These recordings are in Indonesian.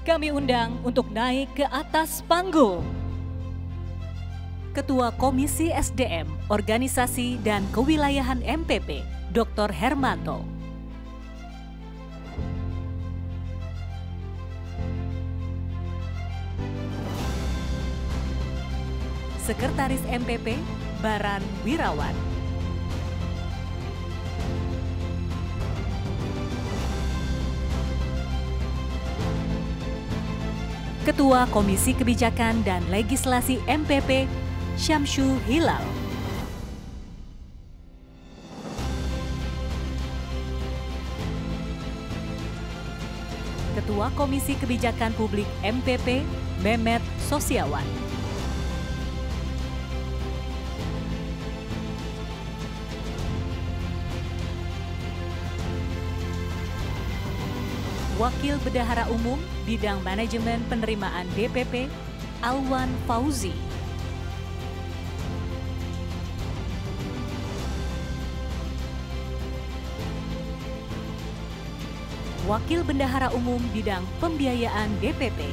Kami undang untuk naik ke atas panggung. Ketua Komisi SDM, Organisasi dan Kewilayahan MPP, Dr. Hermanto. Sekretaris MPP, Baran Wirawan. Ketua Komisi Kebijakan dan Legislasi MPP, Syamsu Hilal. Ketua Komisi Kebijakan Publik MPP, Mehmet Sosiawan. Wakil Bendahara Umum Bidang Manajemen Penerimaan DPP, Alwan Fauzi. Wakil Bendahara Umum Bidang Pembiayaan DPP,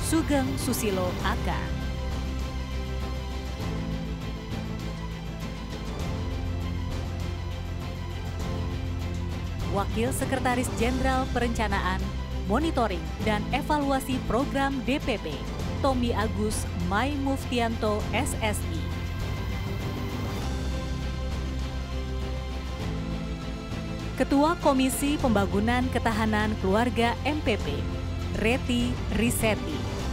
Sugeng Susilo Aka. Wakil Sekretaris Jenderal Perencanaan, Monitoring, dan Evaluasi Program DPP, Tommy Agus Mai Muftianto SSI. Ketua Komisi Pembangunan Ketahanan Keluarga MPP, Reti Riseti.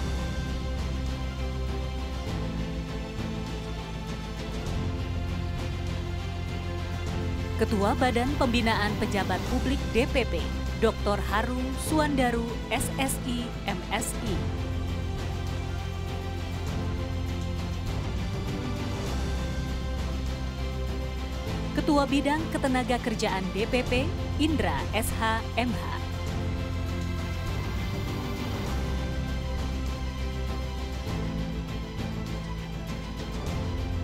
Ketua Badan Pembinaan Pejabat Publik DPP, Dr. Harum Suandaru SSI MSI. Ketua Bidang Ketenagakerjaan DPP, Indra SH MH.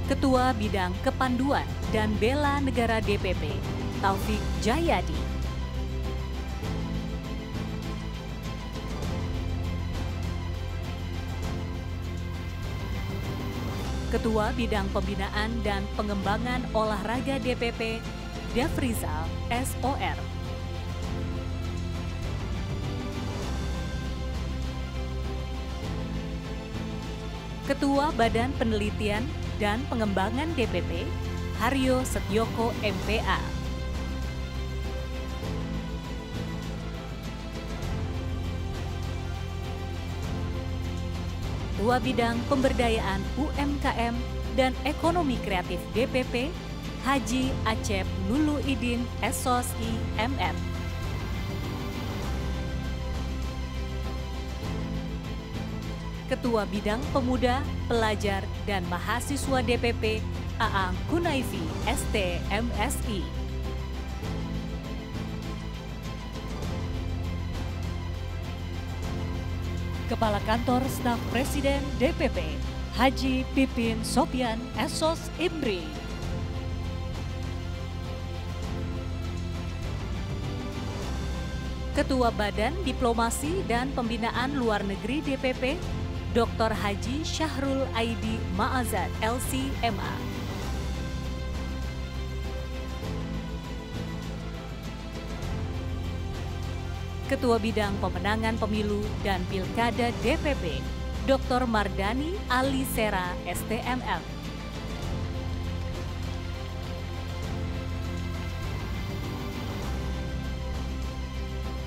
Ketua Bidang Kepanduan dan Bela Negara DPP, Taufik Jayadi. Ketua Bidang Pembinaan dan Pengembangan Olahraga DPP, Devrizal SOR. Ketua Badan Penelitian dan Pengembangan DPP, Haryo Setyoko MPA. Ketua Bidang Pemberdayaan UMKM dan Ekonomi Kreatif DPP, Haji Acep Lulu Idin SOSI MM. Ketua Bidang Pemuda, Pelajar, dan Mahasiswa DPP, Aang Kunaifi ST MSI. Kepala Kantor Staf Presiden DPP, Haji Pipin Sopian SOS Imri. Ketua Badan Diplomasi dan Pembinaan Luar Negeri DPP, Dr. Haji Syahrul Aidi Ma'azad LCMA. Ketua Bidang Pemenangan Pemilu dan Pilkada DPP, Dr. Mardani Ali Sera STML.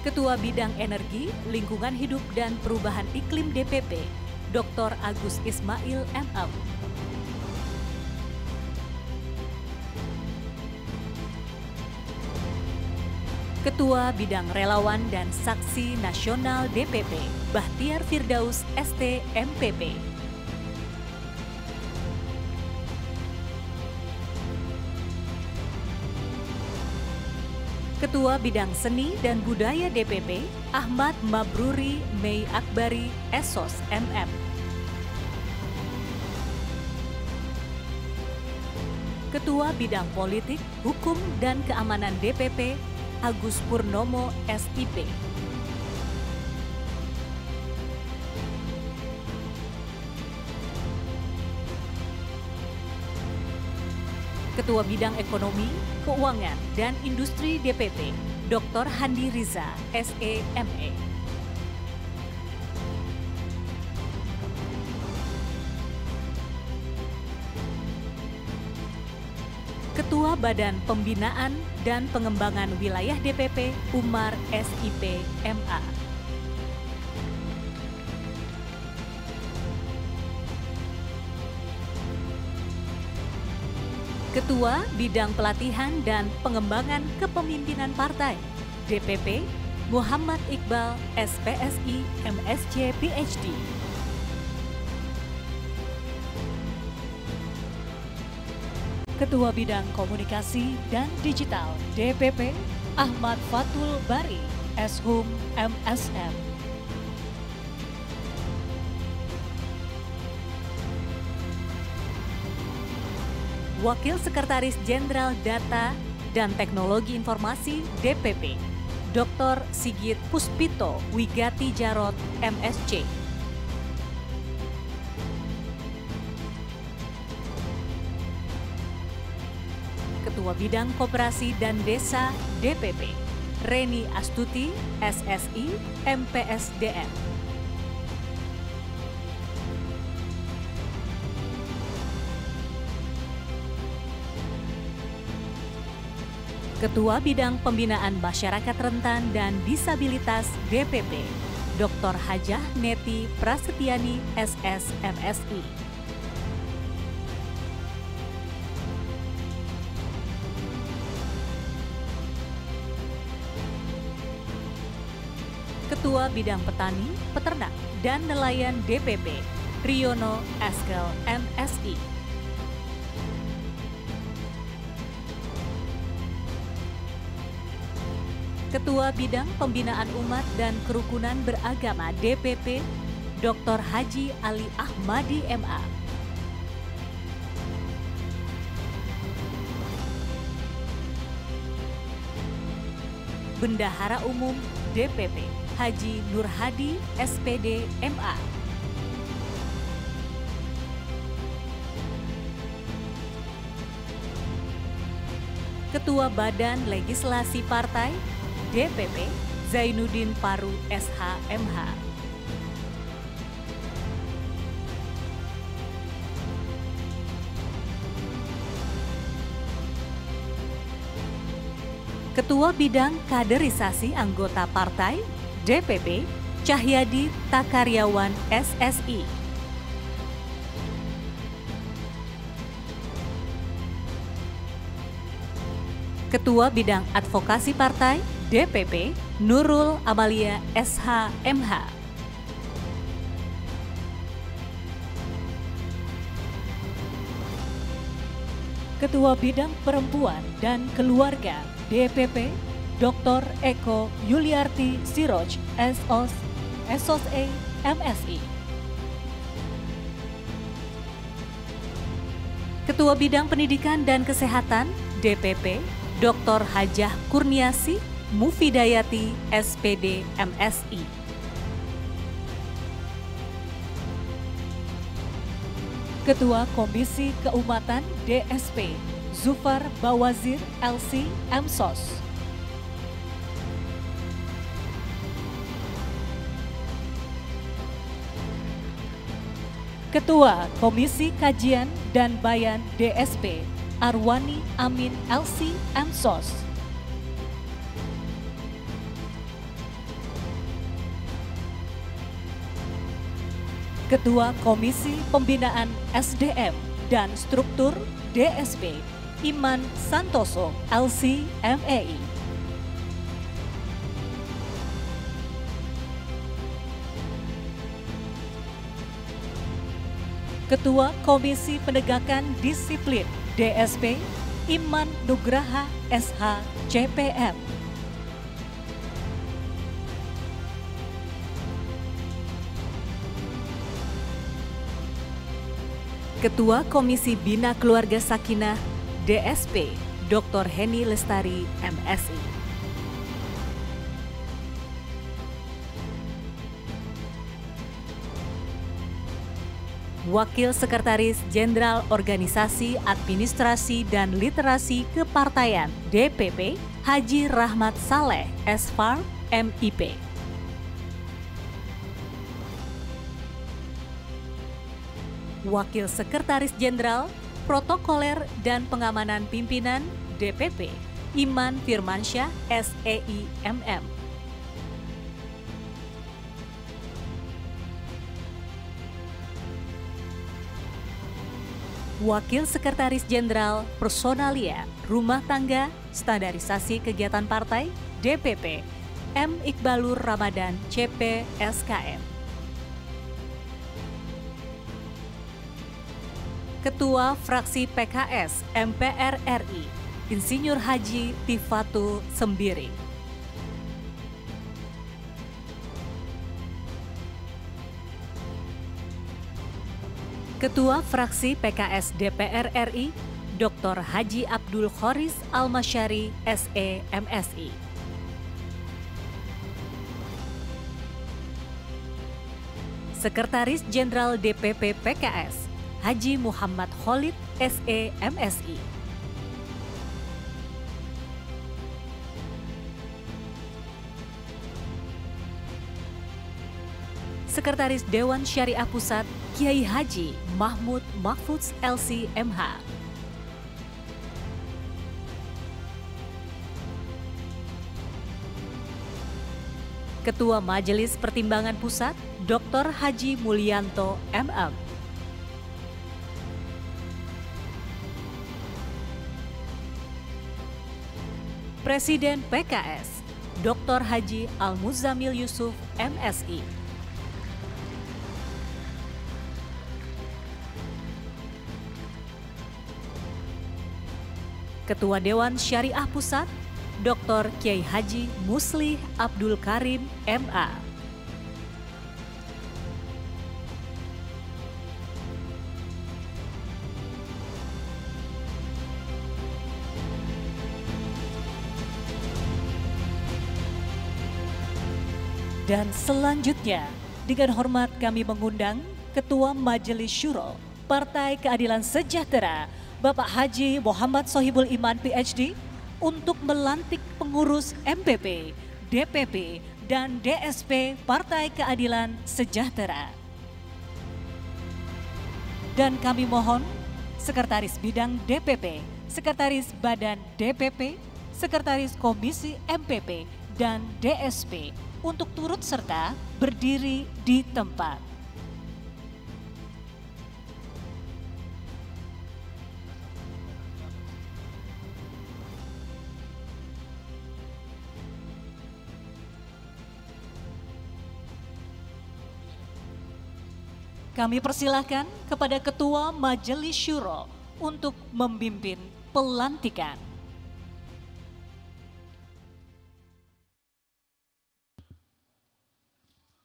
Ketua Bidang Energi, Lingkungan Hidup dan Perubahan Iklim DPP, Dr. Agus Ismail MM. Ketua Bidang Relawan dan Saksi Nasional DPP, Bahtiar Firdaus ST MPP. Ketua Bidang Seni dan Budaya DPP, Ahmad Mabruri Mei Akbari SOS MM. Ketua Bidang Politik, Hukum, dan Keamanan DPP, Agus Purnomo SIP. Ketua Bidang Ekonomi, Keuangan, dan Industri DPP, Dr. Handi Riza, SEME. Ketua Badan Pembinaan dan Pengembangan Wilayah DPP, Umar SIP, MA. Ketua Bidang Pelatihan dan Pengembangan Kepemimpinan Partai, DPP, Muhammad Iqbal, SPSI, MSc, PhD. Ketua Bidang Komunikasi dan Digital, DPP, Ahmad Fatul Bari, Shum, MSM. Wakil Sekretaris Jenderal Data dan Teknologi Informasi DPP, Dr. Sigit Puspito Wigati Jarot, MSc. Ketua Bidang Koperasi dan Desa DPP, Reni Astuti, SSI, MPSDM. Ketua Bidang Pembinaan Masyarakat Rentan dan Disabilitas DPP, Dr. Hajah Neti Prasetyani, SS, MSI. Ketua Bidang Petani, Peternak, dan Nelayan DPP, Riono Eskel, MSI. Ketua Bidang Pembinaan Umat dan Kerukunan Beragama DPP, Dr. Haji Ali Ahmadi, MA. Bendahara Umum DPP, Haji Nur Hadi, SPD, MA. Ketua Badan Legislasi Partai DPP, Zainuddin Paru, SH, MH. Ketua Bidang Kaderisasi Anggota Partai DPP, Cahyadi Takaryawan, SSI. Ketua Bidang Advokasi Partai DPP, Nurul Amalia, SH, MH. Ketua Bidang Perempuan dan Keluarga DPP, Dr. Eko Yuliarti Siroj, SOS, SOSE, MSI. Ketua Bidang Pendidikan dan Kesehatan DPP, Dr. Hajah Kurniasi Mufidayati, SPD, MSI. Ketua Komisi Keumatan DSP, Zufar Bawazir, LC, MSOS. Ketua Komisi Kajian dan Bayan DSP, Arwani Amin, LC, MSOS. Ketua Komisi Pembinaan SDM dan Struktur DSP, Iman Santoso, LC, MEI. Ketua Komisi Penegakan Disiplin DSP, Iman Nugraha, SH, CPM. Ketua Komisi Bina Keluarga Sakinah DSP, Dr. Heni Lestari, MSI. Wakil Sekretaris Jenderal Organisasi Administrasi dan Literasi Kepartaian DPP, Haji Rahmat Saleh, S.Farm, MIP. Wakil Sekretaris Jenderal Protokoler dan Pengamanan Pimpinan DPP, Iman Firmansyah, SEI, MM. Wakil Sekretaris Jenderal Personalia, Rumah Tangga, Standarisasi Kegiatan Partai, DPP, M. Iqbalur Ramadan, CP, SKM. Ketua Fraksi PKS MPR RI, Insinyur Haji Tifatul Sembiring. Ketua Fraksi PKS DPR RI, Dr. Haji Abdul Khoris Al-Masyari, SE, MSI. Sekretaris Jenderal DPP PKS, Haji Muhammad Khalid, SE, MSI. Sekretaris Dewan Syariah Pusat, Kiai Haji Mahmud Mahfudz LC MH. Ketua Majelis Pertimbangan Pusat, Dr. Haji Mulyanto MM. Presiden PKS, Dr. Haji Al-Muzamil Yusuf MSI. Ketua Dewan Syariah Pusat, Dr. Kiai Haji Muslih Abdul Karim, MA. Dan selanjutnya, dengan hormat kami mengundang Ketua Majelis Syuro Partai Keadilan Sejahtera, Bapak Haji Muhammad Sohibul Iman PhD, untuk melantik pengurus MPP, DPP, dan DSP Partai Keadilan Sejahtera. Dan kami mohon Sekretaris Bidang DPP, Sekretaris Badan DPP, Sekretaris Komisi MPP, dan DSP untuk turut serta berdiri di tempat. Kami persilahkan kepada Ketua Majelis Syuro untuk memimpin pelantikan.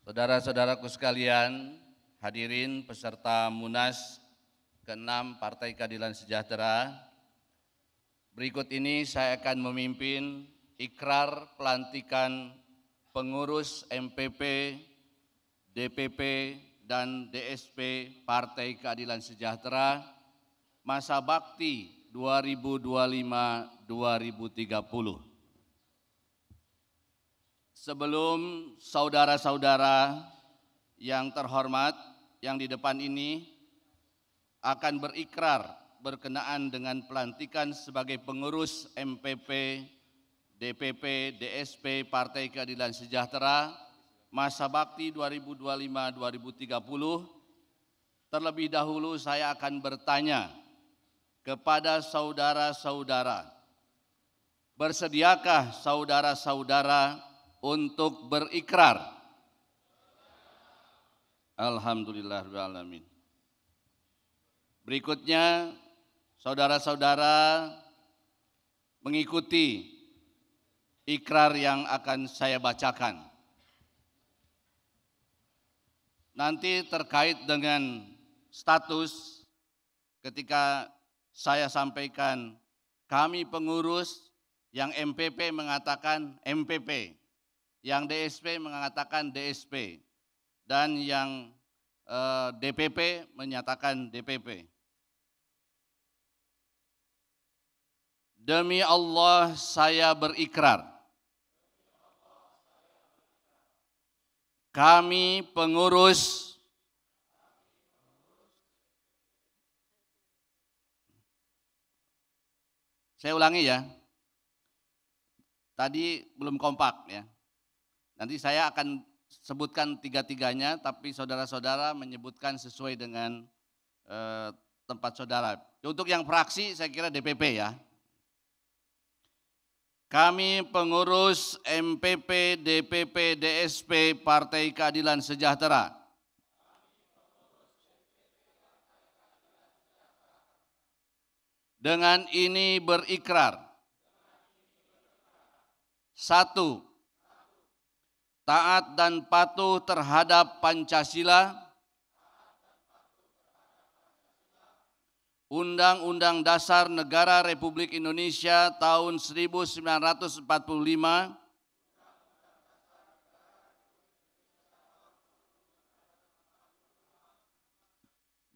Saudara-saudaraku sekalian, hadirin peserta Munas ke-6 Partai Keadilan Sejahtera, berikut ini saya akan memimpin ikrar pelantikan pengurus MPP, DPP, dan DSP Partai Keadilan Sejahtera masa bakti 2025-2030. Sebelum saudara-saudara yang terhormat yang di depan ini akan berikrar berkenaan dengan pelantikan sebagai pengurus MPP, DPP, DSP Partai Keadilan Sejahtera masa bakti 2025-2030, terlebih dahulu saya akan bertanya kepada saudara-saudara, bersediakah saudara-saudara untuk berikrar? Alhamdulillahirrahmanirrahim. Berikutnya, saudara-saudara mengikuti ikrar yang akan saya bacakan. Nanti terkait dengan status ketika saya sampaikan kami pengurus, yang MPP mengatakan MPP, yang DSP mengatakan DSP, dan yang DPP menyatakan DPP. Demi Allah saya berikrar, kami pengurus saya ulangi ya, tadi belum kompak ya. Nanti saya akan sebutkan tiga-tiganya, tapi saudara-saudara menyebutkan sesuai dengan tempat saudara. Untuk yang fraksi saya kira DPP ya. Kami pengurus MPP, DPP, DSP Partai Keadilan Sejahtera dengan ini berikrar. 1. Taat dan patuh terhadap Pancasila, Undang-Undang Dasar Negara Republik Indonesia tahun 1945,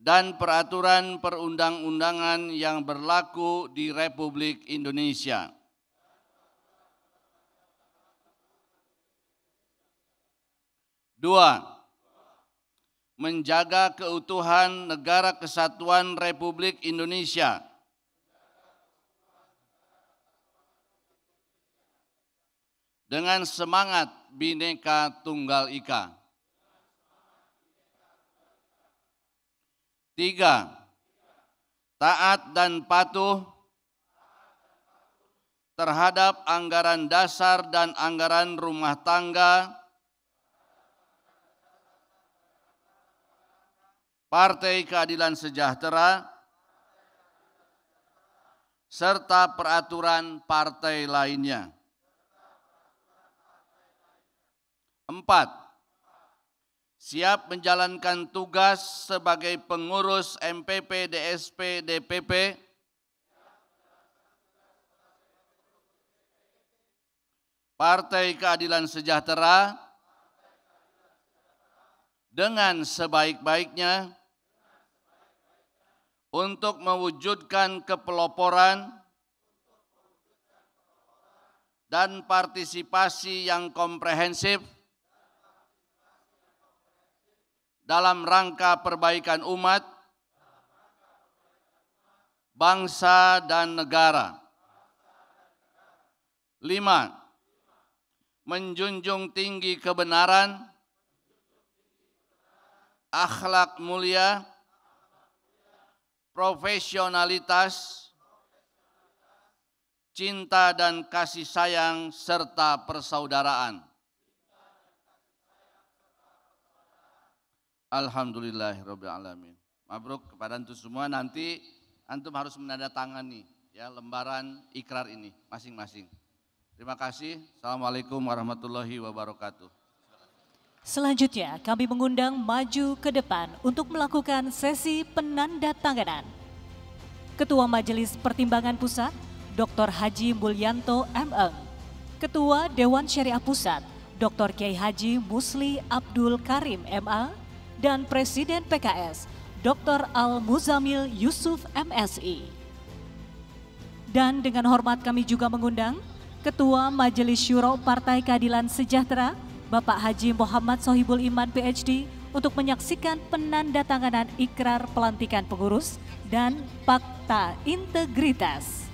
dan peraturan perundang-undangan yang berlaku di Republik Indonesia. 2. Menjaga keutuhan Negara Kesatuan Republik Indonesia dengan semangat Bhinneka Tunggal Ika. 3. Taat dan patuh terhadap anggaran dasar dan anggaran rumah tangga Partai Keadilan Sejahtera serta peraturan partai lainnya. 4. Siap menjalankan tugas sebagai pengurus MPP, DSP, DPP Partai Keadilan Sejahtera dengan sebaik-baiknya untuk mewujudkan kepeloporan dan partisipasi yang komprehensif dalam rangka perbaikan umat, bangsa, dan negara. 5. Menjunjung tinggi kebenaran, akhlak mulia, profesionalitas, cinta dan kasih sayang, serta persaudaraan. Alhamdulillahirabbil alamin. Mabruk kepada antum semua. Nanti antum harus menandatangani ya lembaran ikrar ini masing-masing. Terima kasih. Assalamualaikum warahmatullahi wabarakatuh. Selanjutnya kami mengundang maju ke depan untuk melakukan sesi penandatanganan. Ketua Majelis Pertimbangan Pusat, Dr. Haji Mulyanto M.Eng. Ketua Dewan Syariah Pusat, Dr. Kiai Haji Musli Abdul Karim M.A. dan Presiden PKS, Dr. Al-Muzamil Yusuf MSI. Dan dengan hormat kami juga mengundang Ketua Majelis Syuro Partai Keadilan Sejahtera, Bapak Haji Muhammad Sohibul Iman PhD untuk menyaksikan penandatanganan ikrar pelantikan pengurus dan fakta integritas.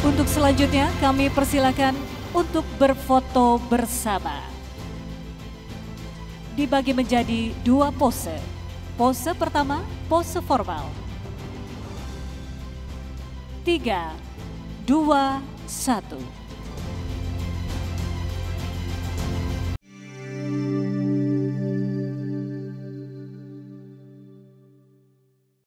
Untuk selanjutnya kami persilakan untuk berfoto bersama. Dibagi menjadi 2 pose. Pose pertama, pose formal. 3, 2, 1.